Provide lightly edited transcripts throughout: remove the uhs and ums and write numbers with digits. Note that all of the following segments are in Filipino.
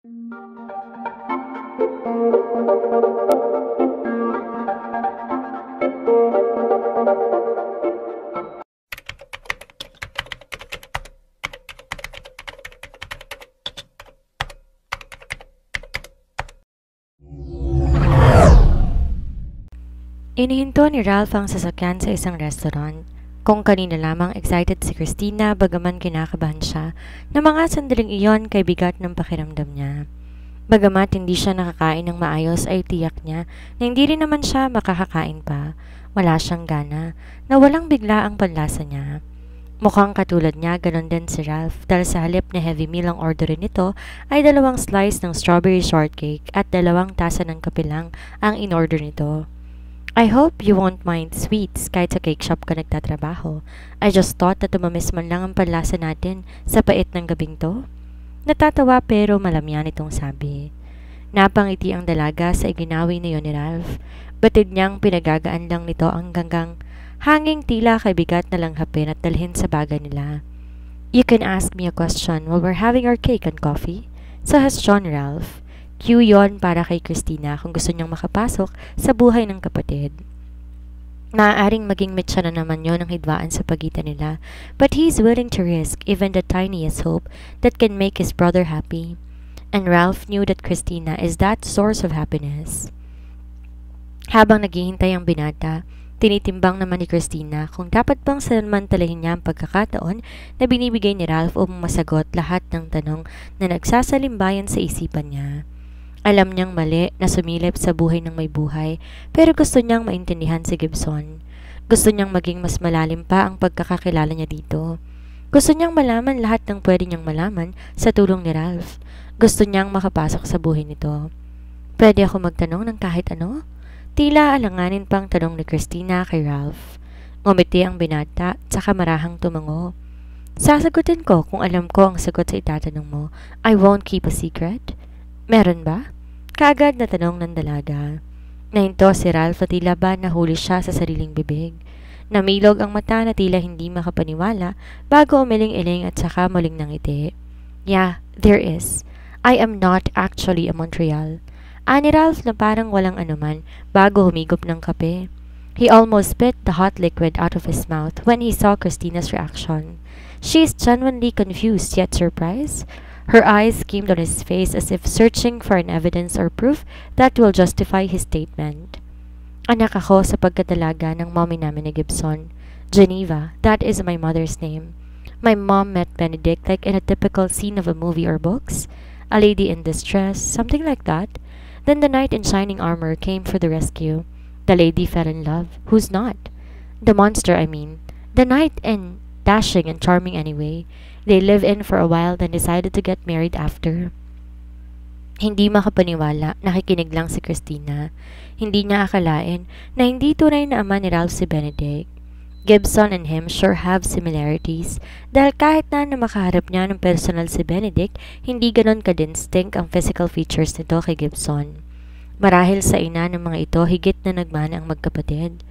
Inihinto ni Ralph ang sasakyan sa isang restaurant. Kung kanina lamang excited si Christina bagaman kinakabahan siya, na mga sandaling iyon kay bigat ng pakiramdam niya. Bagamat hindi siya nakakain ng maayos ay tiyak niya na hindi rin naman siya makakakain pa. Wala siyang gana, na walang bigla ang panlasa niya. Mukhang katulad niya, ganon din si Ralph dahil sa halip na heavy meal ang orderin nito ay 2 slice ng strawberry shortcake at 2 tasa ng kape lang ang in-order nito. I hope you won't mind sweets kahit sa cake shop ka nagtatrabaho. I just thought na tumamis man lang ang panlasa natin sa pait ng gabing to. Natatawa pero malamyan itong sabi. Napangiti ang dalaga sa iginawi na yun ni Ralph. Batid niyang pinagagaan lang nito ang ganggang hanging tila kay bigat na lang hapin at dalhin sa baga nila. You can ask me a question while we're having our cake and coffee? Suggestion ni Ralph. Cue yon para kay Christina kung gusto niyang makapasok sa buhay ng kapatid. Maaaring maging mitsa na naman yon ang hidwaan sa pagitan nila, but he's willing to risk even the tiniest hope that can make his brother happy. And Ralph knew that Christina is that source of happiness. Habang naghihintay ang binata, tinitimbang naman ni Christina kung dapat bang samantalahin niya ang pagkakataon na binibigay ni Ralph upang masagot lahat ng tanong na nagsasalimbayan sa isipan niya. Alam niyang mali na sumilip sa buhay ng may buhay, pero gusto niyang maintindihan si Gibson. Gusto niyang maging mas malalim pa ang pagkakakilala niya dito. Gusto niyang malaman lahat ng pwede niyang malaman sa tulong ni Ralph. Gusto niyang makapasok sa buhay nito. Pwede ako magtanong ng kahit ano? Tila alanganin pang tanong ni Christina kay Ralph. Ngumiti ang binata, tsaka marahang tumango. Sasagutin ko kung alam ko ang sagot sa itatanong mo. I won't keep a secret. Meron ba? Kaagad na tanong ng dalaga. Nahinto si Ralph at tila ba nahuli siya sa sariling bibig. Namilog ang mata na tila hindi makapaniwala bago umiling-iling at saka muling nangiti. Yeah, there is. I am not actually a Montreal. Ani Ralph na parang walang anuman bago humigop ng kape. He almost spit the hot liquid out of his mouth when he saw Christina's reaction. She is genuinely confused yet surprised. Her eyes skimmed on his face as if searching for an evidence or proof that will justify his statement. Anak ako sa pagkadalaga ng mommy namin ni Gibson. Geneva, that is my mother's name. My mom met Benedict like in a typical scene of a movie or books. A lady in distress, something like that. Then the knight in shining armor came for the rescue. The lady fell in love. Who's not? The monster, I mean. The knight and dashing and charming anyway. They lived in for a while then decided to get married after. Hindi makapaniwala, nakikinig lang si Christina. Hindi niya akalain na hindi tunay na ama ni Ralph si Benedict. Gibson and him sure have similarities dahil kahit na makaharap niya ng personal si Benedict, hindi ganon ka-distinct ang physical features nito kay Gibson. Marahil sa ina ng mga ito, higit na nagmana ang magkapatid.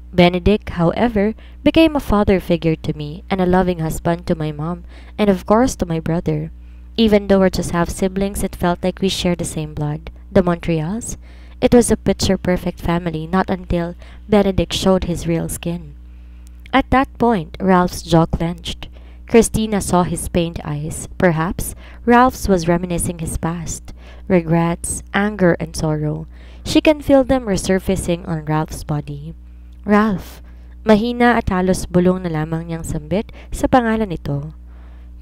Benedict, however, became a father figure to me and a loving husband to my mom and of course to my brother. Even though we're just half siblings, it felt like we shared the same blood. The Montreals? It was a picture-perfect family not until Benedict showed his real skin. At that point, Ralph's jaw clenched. Christina saw his pained eyes. Perhaps Ralph's was reminiscing his past. Regrets, anger, and sorrow. She can feel them resurfacing on Ralph's body. Ralph, mahina at halos bulong na lamang niyang sambit sa pangalan nito.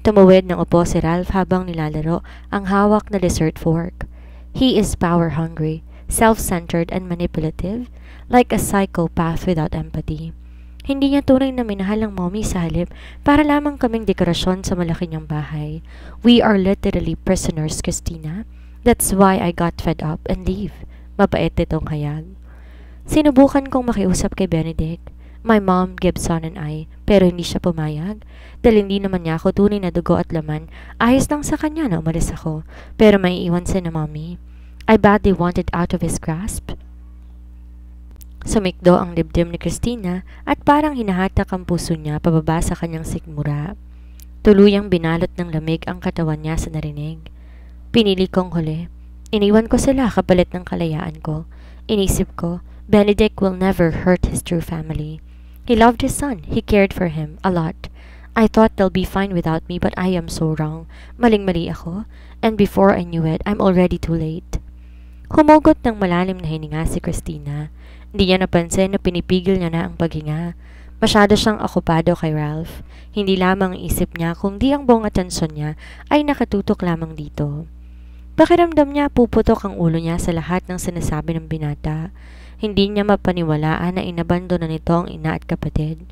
Tumuwid ng upo si Ralph habang nilalaro ang hawak na dessert fork. He is power-hungry, self-centered and manipulative, like a psychopath without empathy. Hindi niya tunay na minahal ang mommy sa halip para lamang kaming dekorasyon sa malaki niyang bahay. We are literally prisoners, Christina. That's why I got fed up and leave. Mapait itong hayag. Sinubukan kong makiusap kay Benedict, my mom, Gibson, and I, pero hindi siya pumayag. Dahil hindi naman niya ako tunay na dugo at laman, ayos lang sa kanya na umalis ako, pero may iwan siya na mommy. I badly wanted out of his grasp. Sumikdo ang dibdib ni Christina at parang hinahatak ang puso niya pababa sa kanyang sikmura. Tuluyang binalot ng lamig ang katawan niya sa narinig. Pinili kong huli. Iniwan ko sila kapalit ng kalayaan ko. Inisip ko, Benedict will never hurt his true family. He loved his son. He cared for him a lot. I thought they'll be fine without me, but I am so wrong. Maling-mali ako. And before I knew it, I'm already too late. Humugot ng malalim na hininga si Christina. Hindi niya napansin na pinipigil niya na ang paghinga. Masyado siyang okupado kay Ralph. Hindi lamang ang isip niya kundi ang buong atensyon niya ay nakatutok lamang dito. Pakiramdam niya puputok ang ulo niya sa lahat ng sinasabi ng binata. Hindi niya mapaniwalaan na inabando na nito ang ina at kapatid.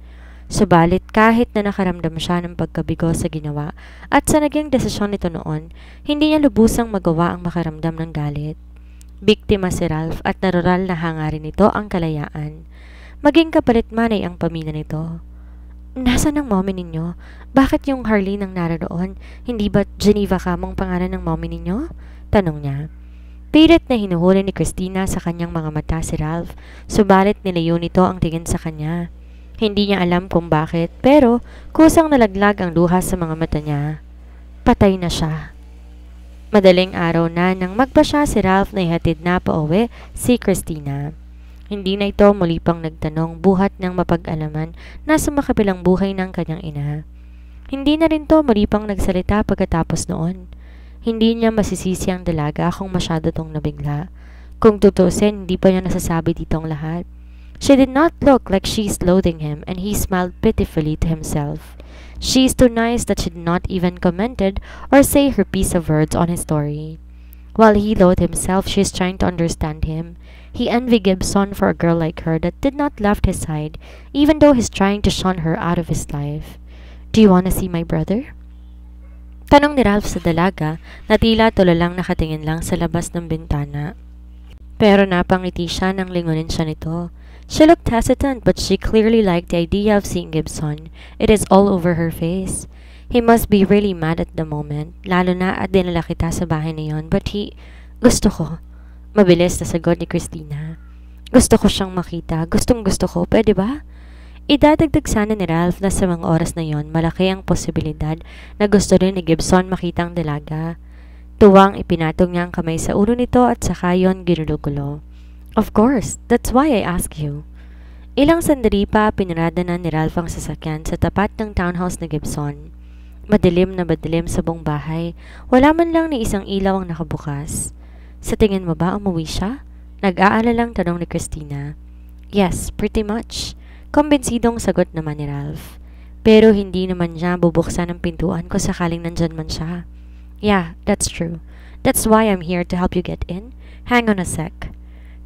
Subalit kahit na nakaramdam siya ng pagkabigo sa ginawa at sa naging desisyon nito noon, hindi niya lubusang magawa ang makaramdam ng galit. Biktima si Ralph at narural na hangarin nito ang kalayaan. Maging kapalit man ay ang pamilya nito. Nasaan ang mommy ninyo? Bakit yung Harleen ang naroon? Hindi ba Geneva kamong pangalan ng mommy ninyo? Tanong niya. Pilit na hinuhuli ni Christina sa kanyang mga mata si Ralph, subalit nilayo nito ang tingin sa kanya. Hindi niya alam kung bakit, pero kusang nalaglag ang luha sa mga mata niya. Patay na siya. Madaling araw na nang magpasya si Ralph na ihatid na pauwi si Christina. Hindi na ito muli pang nagtanong buhat ng mapag-alaman na sa makabilang buhay ng kanyang ina. Hindi na rin to muli pang nagsalita pagkatapos noon. Hindi niya masisisi ang dalaga kung masyado tong nabigla. Kung tutusin, hindi pa niya nasasabi ditong lahat. She did not look like she's loathing him, and he smiled pitifully to himself. She's too nice that she did not even commented or say her piece of words on his story. While he loathed himself, she's trying to understand him. He envied Gibson for a girl like her that did not left his side, even though he's trying to shun her out of his life. Do you want to see my brother? Tanong ni Ralph sa dalaga na tila tulalang nakatingin lang sa labas ng bintana. Pero napangiti siya nang lingunin siya nito. She looked hesitant but she clearly liked the idea of seeing Gibson. It is all over her face. He must be really mad at the moment, lalo na at dinala kita sa bahay na yon. But gusto ko. Mabilis na sagot ni Christina. Gusto ko siyang makita. Gustong gusto ko. Pwede ba? Idadagdag sana ni Ralph na sa mga oras na yon, malaki ang posibilidad na gusto rin ni Gibson makita ang dalaga. Tuwang ipinatong niya ang kamay sa ulo nito at saka yon ginulo-gulo. Of course, that's why I ask you. Ilang sandali pa pinarada na ni Ralph ang sasakyan sa tapat ng townhouse ni Gibson. Madilim na madilim sa buong bahay, wala man lang ni isang ilaw ang nakabukas. Sa tingin mo ba umuwi siya? Nag-aalalang tanong ni Christina. Yes, pretty much. Kumbinsidong sagot naman ni Ralph. Pero hindi naman niya bubuksan ang pintuan kung sakaling nandyan man siya. Yeah, that's true. That's why I'm here to help you get in. Hang on a sec.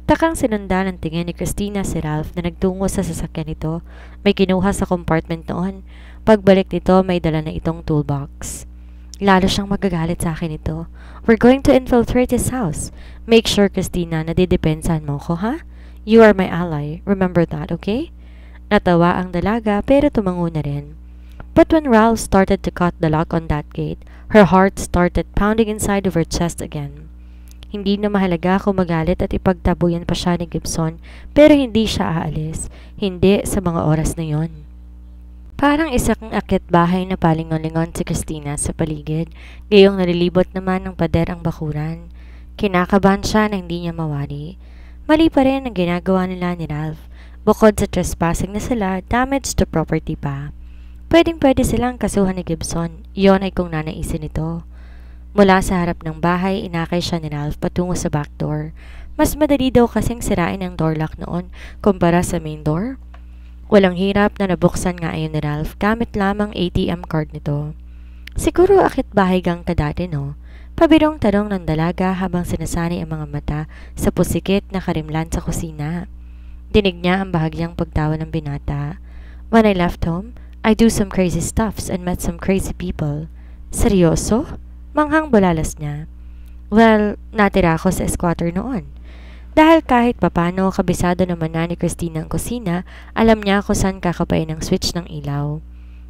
Takang sinundan ng tingin ni Christina si Ralph na nagtungo sa sasakyan nito. May kinuha sa compartment noon. Pagbalik nito, may dala na itong toolbox. Lalo siyang magagalit sa akin ito. We're going to infiltrate his house. Make sure, Christina, na didepensahan mo ko, ha? You are my ally. Remember that, okay? Natawa ang dalaga pero tumango na rin. But when Ralph started to cut the lock on that gate, her heart started pounding inside of her chest again. Hindi na mahalaga kung magalit at ipagtabuyan pa siya ni Gibson, pero hindi siya aalis. Hindi sa mga oras na yon. Parang isang akit bahay na palingon-lingon si Christina sa paligid, gayong nalilibot naman ng pader ang bakuran. Kinakabahan siya na hindi niya mawari. Mali pa rin ang ginagawa nila ni Ralph. Bukod sa trespassing na sila, damage to property pa. Pwedeng-pwede silang kasuhan ni Gibson. Iyon ay kung nanaisin ito. Mula sa harap ng bahay, inakay siya ni Ralph patungo sa back door. Mas madali daw kasing sirain ang door lock noon kumpara sa main door. Walang hirap na nabuksan nga ayon ni Ralph gamit lamang ATM card nito. Siguro akit bahay gang ka dati, no? Pabirong tanong ng dalaga habang sinasani ang mga mata sa pusikit na karimlan sa kusina. Dinig niya ang bahagyang pagtawa ng binata. When I left home, I do some crazy stuffs and met some crazy people. Seryoso? Manghang bulalas niya. Well, natira ako sa squatter noon. Dahil kahit papano kabisado naman na ni Christina ang kusina, alam niya kung saan kakapain ang switch ng ilaw.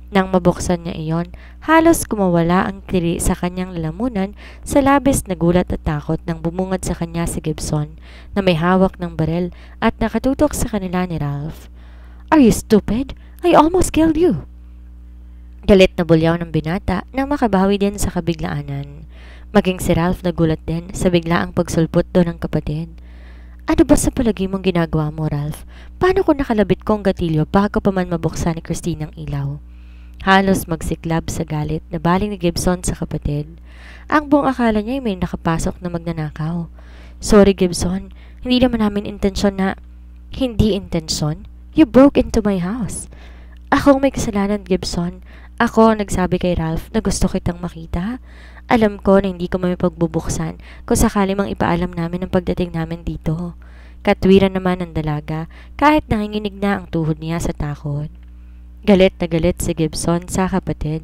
Nang mabuksan niya iyon, halos kumawala ang tiri sa kanyang lalamunan sa labis na gulat at takot nang bumungad sa kanya si Gibson na may hawak ng barel at nakatutok sa kanila ni Ralph. Are you stupid? I almost killed you. Galit na bulyaw ng binata nang makabawi din sa kabiglaanan. Maging si Ralph nagulat din sa biglaang pagsulpot doon ng kapatid. Ano ba sa palagi mong ginagawa mo, Ralph? Paano kung nakalabit ko ang gatilyo bago pa man mabuksan ni Christine ang ilaw? Halos magsiklab sa galit na baling ni Gibson sa kapatid. Ang buong akala niya ay may nakapasok na magnanakaw. Sorry, Gibson. Hindi naman namin intensyon na... Hindi intensyon? You broke into my house. Ako ang may kasalanan, Gibson. Ako ang nagsabi kay Ralph na gusto kitang makita. Alam ko na hindi ko may pagbubuksan kung sakali mang ipaalam namin ang pagdating namin dito. Katwiran naman ng dalaga kahit nanginginig na ang tuhod niya sa takot. Galit na galit si Gibson sa kapatid.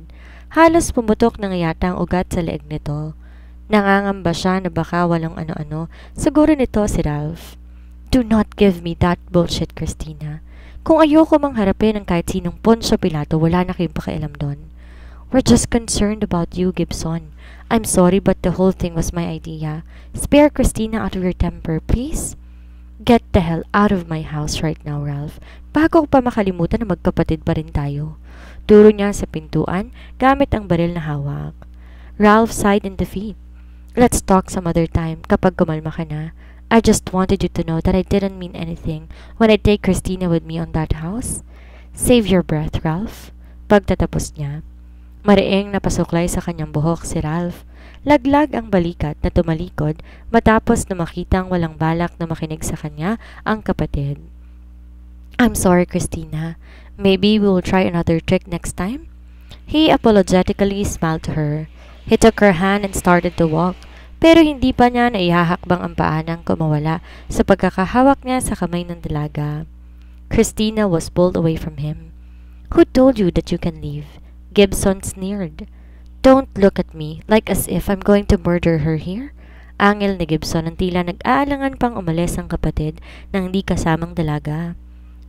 Halos pumutok ng yata ang ugat sa leeg nito. Nangangamba siya na baka walang ano-ano, siguro nito si Ralph. Do not give me that bullshit, Christina. Kung ayoko mang harapin ng kahit sinong Poncio Pilato, wala na kayong pakialam doon. We're just concerned about you, Gibson. I'm sorry but the whole thing was my idea. Spare Christina out of your temper, please. Get the hell out of my house right now, Ralph. Bago ko pa makalimutan na magkapatid pa rin tayo. Turo niya sa pintuan gamit ang baril na hawak. Ralph sighed in defeat. Let's talk some other time kapag kumalma ka na. I just wanted you to know that I didn't mean anything when I take Christina with me on that house. Save your breath, Ralph. Pagtatapos niya, mariing napasuklay sa kanyang buhok si Ralph. Laglag ang balikat na tumalikod matapos na makitang walang balak na makinig sa kanya ang kapatid. I'm sorry, Christina. Maybe we will try another trick next time? He apologetically smiled to her. He took her hand and started to walk. Pero hindi pa niya naihahakbang ang paa nang kumawala sa pagkakahawak niya sa kamay ng dalaga. Christina was pulled away from him. Who told you that you can leave? Gibson sneered. Don't look at me like as if I'm going to murder her here. Angil ni Gibson ang tila nag-aalangan pang umalis ang kapatid ng hindi kasamang dalaga.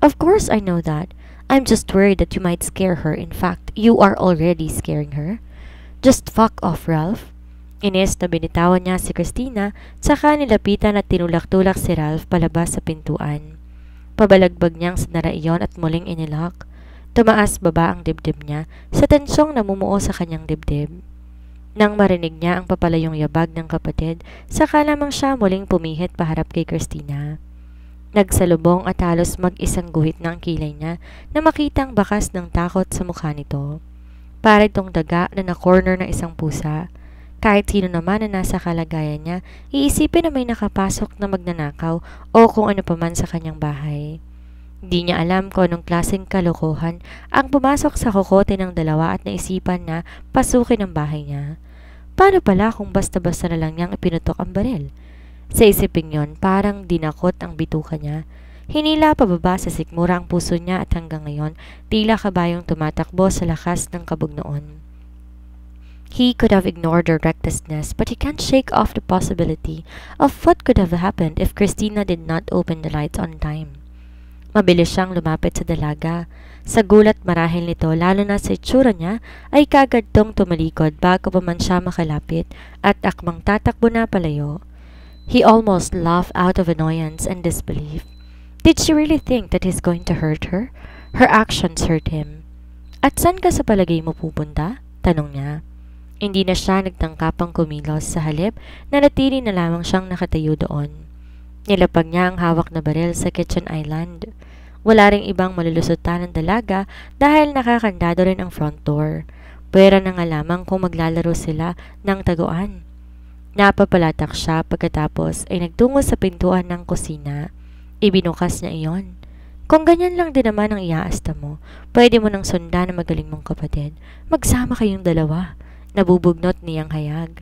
Of course I know that. I'm just worried that you might scare her. In fact, you are already scaring her. Just fuck off, Ralph. Inis na binitawan niya si Christina, saka nilapitan at tinulak-tulak si Ralph palabas sa pintuan. Pabalagbag niyang sinara iyon at muling inilak. Tumaas baba ang dibdib niya sa tensyong namumuo sa kanyang dibdib. Nang marinig niya ang papalayong yabag ng kapatid, saka lamang siya muling pumihit paharap kay Christina. Nagsalubong at halos mag-isang guhit ng kilay niya na makitang bakas ng takot sa mukha nito. Para itong daga na na-corner ng isang pusa. Kahit sino naman na nasa kalagayan niya, iisipin na may nakapasok na magnanakaw o kung ano paman sa kanyang bahay. Di niya alam kung anong klaseng kalokohan ang pumasok sa kokote ng dalawa at naisipan na pasukin ang bahay niya. Paano pala kung basta-basta na lang niyang ipinutok ang baril? Sa isiping yon, parang dinakot ang bituka niya. Hinila pababa sa sikmura ang puso niya at hanggang ngayon, tila kabayong tumatakbo sa lakas ng kabugnoon. He could have ignored her recklessness, but he can't shake off the possibility of what could have happened if Christina did not open the lights on time. Mabilis siyang lumapit sa dalaga. Sa gulat marahil nito, lalo na sa itsura niya, ay kagad tong tumalikod bago pa man siya makalapit at akmang tatakbo na palayo. He almost laughed out of annoyance and disbelief. Did she really think that he's going to hurt her? Her actions hurt him. At saan ka sa palagay mo pupunta? Tanong niya. Hindi na siya nagtangkapang kumilos sa halip na natili na lamang siyang nakatayo doon. Nilapag niya ang hawak na baril sa kitchen island. Wala ring ibang malulusutan ng dalaga dahil nakakandado rin ang front door. Pwera na nga lamang kung maglalaro sila ng taguan. Napapalatak siya pagkatapos ay nagtungo sa pintuan ng kusina. Ibinukas niya iyon. Kung ganyan lang din naman ang iaasta mo, pwede mo nang sundan ang magaling mong kapatid. Magsama kayong dalawa. Nabubugnot niyang hayag.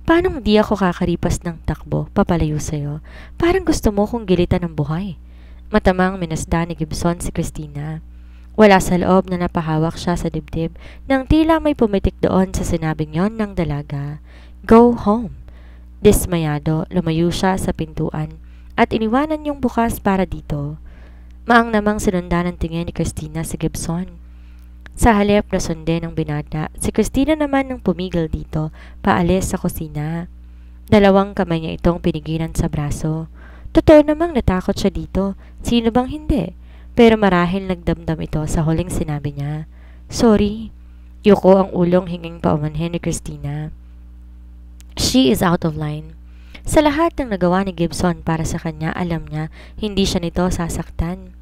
Paano di ako kakaripas ng takbo, papalayo sa'yo? Parang gusto mo kong gilitan ng buhay. Matamang minasda ni Gibson si Christina. Wala sa loob na napahawak siya sa dibdib nang tila may pumitik doon sa sinabing yon ng dalaga. Go home. Dismayado, lumayo siya sa pintuan at iniwanan yung bukas para dito. Maang namang sinundan ng tingin ni Christina si Gibson. Sa halip na sundin ng binata, si Christina naman nang pumigil dito, paalis sa kusina. Dalawang kamay niya itong pinigilan sa braso. Totoo namang natakot siya dito, sino bang hindi? Pero marahil nagdamdam ito sa huling sinabi niya. Sorry. Yuko ang ulong hinging paumanhin ni Christina. She is out of line. Sa lahat ng nagawa ni Gibson para sa kanya, alam niya hindi siya nito sasaktan.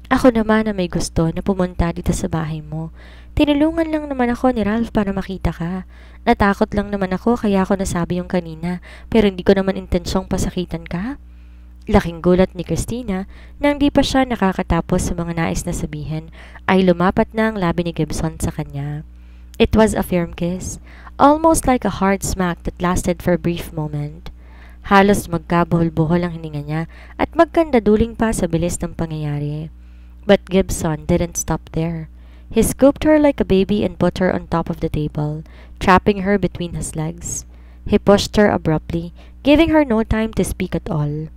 Ako naman na may gusto na pumunta dito sa bahay mo. Tinulungan lang naman ako ni Ralph para makita ka. Natakot lang naman ako kaya ako nasabi yung kanina, pero hindi ko naman intensyong pasakitan ka. Laking gulat ni Christina nang di pa siya nakakatapos sa mga nais na sabihin ay lumapat na ang labi ni Gibson sa kanya. It was a firm kiss, almost like a hard smack that lasted for a brief moment. Halos magkabuhol-buhol ang hininga niya at magkandaduling pa sa bilis ng pangyayari. But Gibson didn't stop there. He scooped her like a baby and put her on top of the table, trapping her between his legs. He pushed her abruptly, giving her no time to speak at all.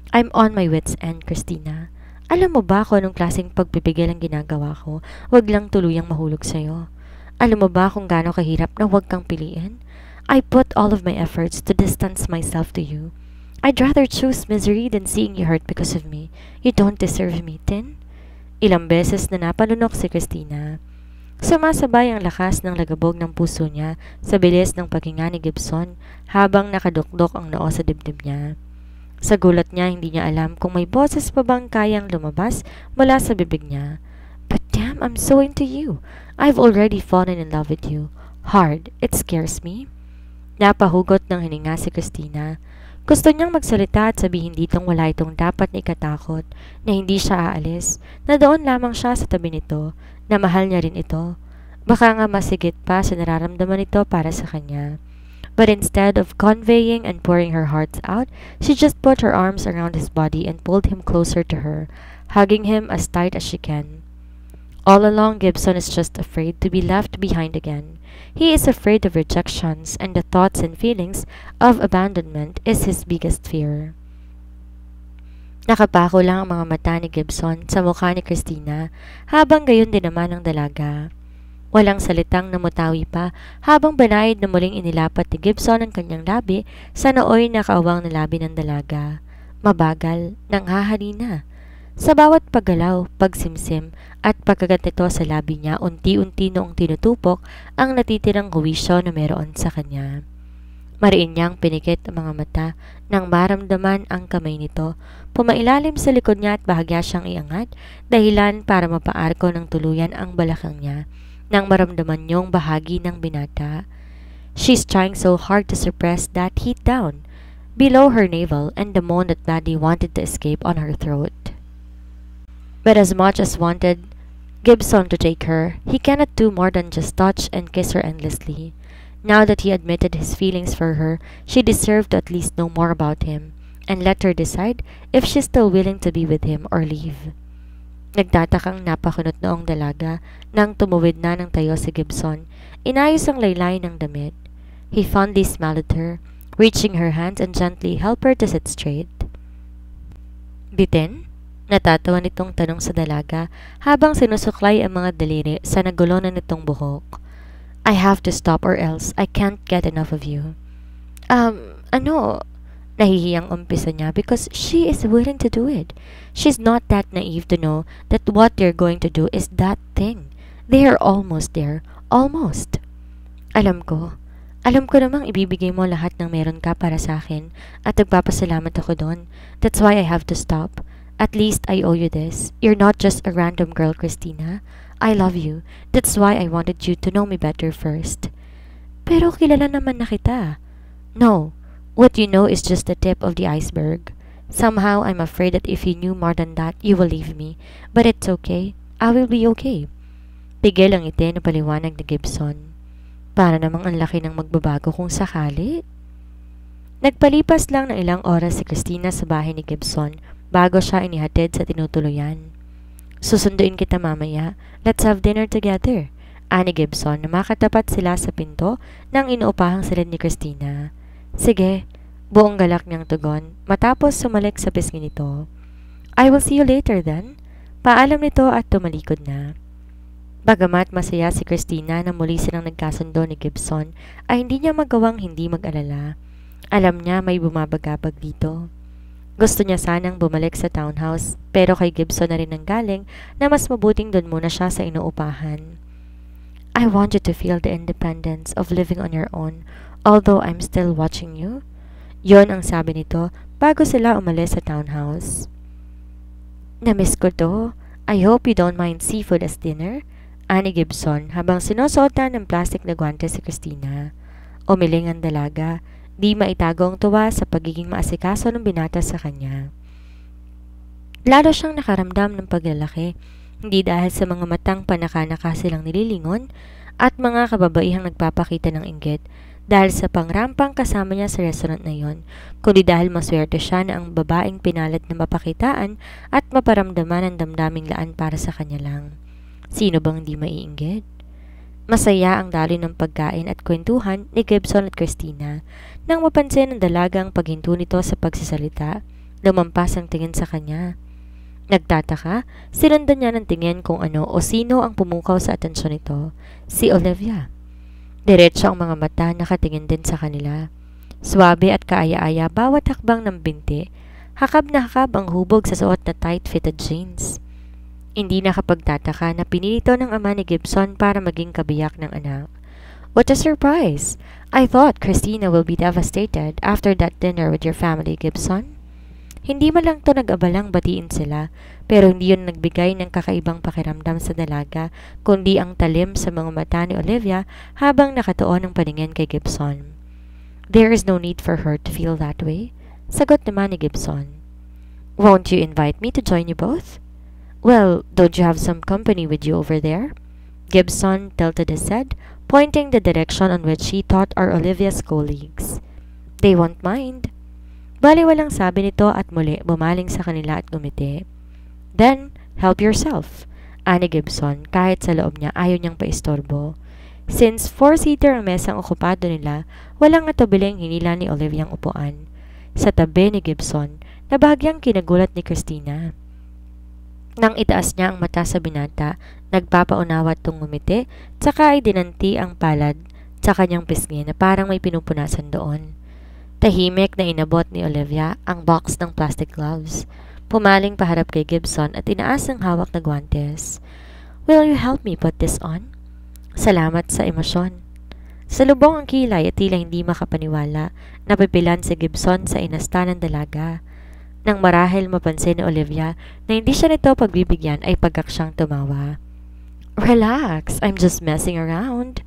I'm on my wits' end, Christina. Alam mo ba kung anong klaseng pagpipigil ang ginagawa ko? Huwag lang tuluyang mahulog sa'yo. Alam mo ba kung gaano kahirap na huwag kang piliin? I put all of my efforts to distance myself to you. I'd rather choose misery than seeing you hurt because of me. You don't deserve me, Tin. Ilang beses na napalunok si Christina. Sumasabay ang lakas ng lagabog ng puso niya sa bilis ng paghinga ni Gibson habang nakadukdok ang noo sa dibdib niya. Sa gulat niya, hindi niya alam kung may boses pa bang kayang lumabas mula sa bibig niya. But damn, I'm so into you. I've already fallen in love with you. Hard. It scares me. Napahugot ng hininga si Christina. Gusto niyang magsalita at sabihin ditong wala itong dapat na ikatakot, na hindi siya aalis, na doon lamang siya sa tabi nito, na mahal niya rin ito. Baka nga masigit pa sa nararamdaman nito para sa kanya. But instead of conveying and pouring her heart out, she just put her arms around his body and pulled him closer to her, hugging him as tight as she can. All along, Gibson is just afraid to be left behind again. He is afraid of rejections, and the thoughts and feelings of abandonment is his biggest fear. Nakapako lang ang mga mata ni Gibson sa mukha ni Christina, habang gayon din naman ang dalaga. Walang salitang namutawi pa habang banayad na muling inilapat ni Gibson ang kanyang labi sa nooy nakaawang na labi ng dalaga. Mabagal, nanghahari na. Sa bawat paggalaw, pagsimsim at pagkagat nito sa labi niya, unti-unti noong tinutupok ang natitirang huwisyo na meron sa kanya. Mariin niyang pinikit ang mga mata nang maramdaman ang kamay nito. Pumailalim sa likod niya at bahagya siyang iangat, dahilan para mapaarko ng tuluyan ang balakang niya nang maramdaman niyong bahagi ng binata. She's trying so hard to suppress that heat down below her navel and the moan that badly wanted to escape on her throat. But as much as wanted Gibson to take her, he cannot do more than just touch and kiss her endlessly. Now that he admitted his feelings for her, she deserved to at least know more about him, and let her decide if she's still willing to be with him or leave. Nagtatakang napakunot noong dalaga nang tumuwid na ng tayo si Gibson. Inayos ang laylay ng damit. He fondly smiled at her, reaching her hands and gently helped her to sit straight. Bitin? Natatawa nitong tanong sa dalaga habang sinusuklay ang mga daliri sa nagulunan nitong buhok. I have to stop or else I can't get enough of you. Ano? Nahihiyang umpisa niya because she is willing to do it. She's not that naive to know that what they're going to do is that thing. They are almost there. Almost. Alam ko namang ibibigay mo lahat ng meron ka para sa akin at nagpapasalamat ako doon. That's why I have to stop. At least I owe you this. You're not just a random girl, Christina. I love you. That's why I wanted you to know me better first. Pero kilala naman na kita. No, what you know is just the tip of the iceberg. Somehow, I'm afraid that if you knew more than that, you will leave me. But it's okay. I will be okay. Pigil ang ngiti na paliwanag ni Gibson. Para namang ang laki ng magbabago kung sakali. Nagpalipas lang ng ilang oras si Christina sa bahay ni Gibson bago siya inihatid sa tinutuluyan. Susunduin kita mamaya. Let's have dinner together. Ani Gibson na makatapat sila sa pinto nang inuupahang silid ni Christina. Sige, buong galak niyang tugon matapos sumalik sa pisngi nito. I will see you later then. Paalam nito at tumalikod na. Bagamat masaya si Christina na muli silang nagkasundo ni Gibson, ay hindi niya magawang hindi mag-alala. Alam niya may bumabagabag dito. Gusto niya sanang bumalik sa townhouse, pero kay Gibson na rin ang galing na mas mabuting doon muna siya sa inuupahan. I want you to feel the independence of living on your own, although I'm still watching you. Yon ang sabi nito bago sila umalis sa townhouse. Namiss ko to. I hope you don't mind seafood as dinner. Ani Gibson habang sinusuotan ng plastic na guwantes si Christina. Umiling ang dalaga, di maitago ang tuwa sa pagiging maasikaso ng binata sa kanya. Lalo siyang nakaramdam ng paglalaki, hindi dahil sa mga matang panaka-naka silang nililingon at mga kababaihang nagpapakita ng inggit dahil sa pangrampang kasama niya sa restaurant na yon, kundi dahil maswerte siya na ang babaeng pinalit na mapakitaan at maparamdaman ang damdaming laan para sa kanya lang. Sino bang hindi maiinggit? Masaya ang daloy ng pagkain at kwentuhan ni Gibson at Christina nang mapansin ng dalagang paghinto nito sa pagsisalita, lumampas ang tingin sa kanya. Nagtataka, sinundan niya ng tingin kung ano o sino ang pumukaw sa atensyon nito, si Olivia. Diretso ang mga mata nakatingin din sa kanila. Swabe at kaaya-aya bawat hakbang ng binti, hakab na hakab ang hubog sa suot na tight-fitted jeans. Hindi nakapagtataka na pinilito ng ama ni Gibson para maging kabiyak ng anak. What a surprise! I thought Christina will be devastated after that dinner with your family, Gibson. Hindi man lang to nag-abalang batiin sila, pero hindi yun nagbigay ng kakaibang pakiramdam sa dalaga, kundi ang talim sa mga mata ni Olivia habang nakatuon ang paningin kay Gibson. There is no need for her to feel that way, sagot naman ni Gibson. Won't you invite me to join you both? Well, don't you have some company with you over there? Gibson tilted his head, pointing the direction on which he thought are Olivia's colleagues. They won't mind. Baliwalang sabi nito at muli bumaling sa kanila at gumiti. Then, help yourself, ani Gibson kahit sa loob niya ayaw niyang paistorbo. Since four-seater ang mesang okupado nila, walang atubiling hinila ni Olivia ang upuan. Sa tabi ni Gibson, na bahagyang kinagulat ni Christina. Nang itaas niya ang mata sa binata, nagpapaunawa at ngumiti, tsaka ay dinanti ang palad sa kanyang pisngi na parang may pinupunasan doon. Tahimik na inabot ni Olivia ang box ng plastic gloves. Pumaling paharap kay Gibson at inaas ang hawak na guwantes. Will you help me put this on? Salamat sa emosyon. Sa lubong ang kilay at tila hindi makapaniwala, napipilan si Gibson sa inasta ng dalaga. Nang marahil mapansin ni Olivia na hindi siya nito pagbibigyan ay pagkak siyang tumawa. Relax, I'm just messing around.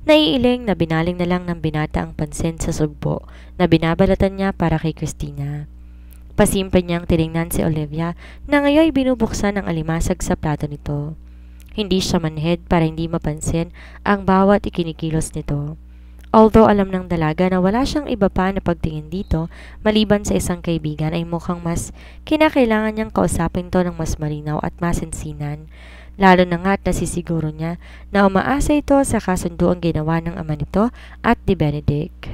Naiiling na binaling na lang ng binata ang pansin sa sugbo na binabalatan niya para kay Christina. Pasimple niyang tinignan si Olivia na ngayon binubuksan ng alimasag sa plato nito. Hindi siya manhid para hindi mapansin ang bawat ikinikilos nito. Although alam ng dalaga na wala siyang iba pa na pagtingin dito, maliban sa isang kaibigan ay mukhang mas kinakailangan niyang kausapin to ng mas malinaw at masinsinan. Lalo na nga't nasisiguro niya na umaasa ito sa kasunduang ginawa ng ama nito at ni Benedict.